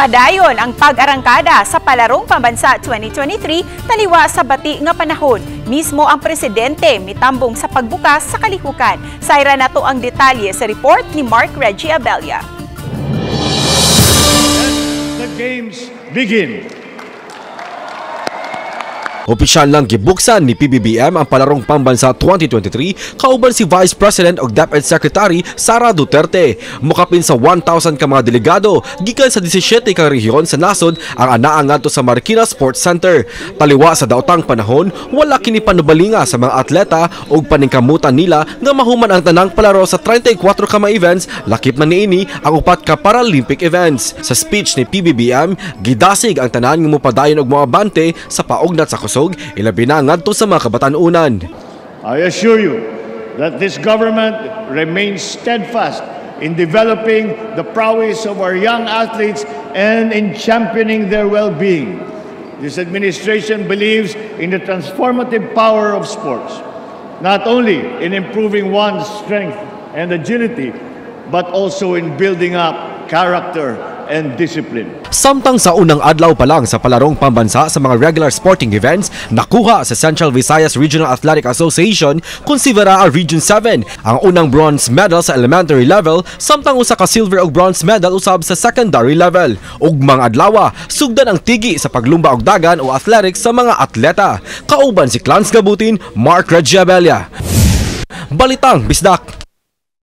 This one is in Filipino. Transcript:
Padayon ang pag-arangkada sa Palarong Pambansa 2023 taliwa sa bati nga panahon. Mismo ang presidente mitambong sa pagbukas sa kalihukan. Sayra nato ang detalye sa report ni Mark Reggie Abella. Let the games begin. Opisyal lang gibuksan ni PBBM ang Palarong Pambansa 2023 kauban si Vice President ug DepEd Secretary Sara Duterte. Mukapin sa 1,000 ka mga delegado gikan sa 17 ka rehiyon sa nasod ang anaa ngadto sa Marikina Sports Center. Taliwa sa daotang panahon, wala kini panubalinga sa mga atleta ug paningkamutan nila nga mahuman ang tanang palaro sa 34 ka mga events, lakip man niini ang upat ka Paralympic events. Sa speech ni PBBM, gidasig ang tanan nga mopadayon og mga abante sa paugnat sa kusog, ilabi na ngadto sa mga kabatan-unan. I assure you that this government remains steadfast in developing the prowess of our young athletes and in championing their well-being. This administration believes in the transformative power of sports, not only in improving one's strength and agility, but also in building up character and discipline. Samtang sa unang adlaw pa lang sa Palarong Pambansa sa mga regular sporting events, nakuha sa Central Visayas Regional Athletic Association konsidera ang Region 7 ang unang bronze medal sa elementary level, samtang usa ka silver ug bronze medal usab sa secondary level. Ug mga adlaw, sugdan ang tigi sa paglumba og dagan o athletics sa mga atleta. Kauban si Clans Gabutin, Mark Reggie Abella. Balitang Bisdak.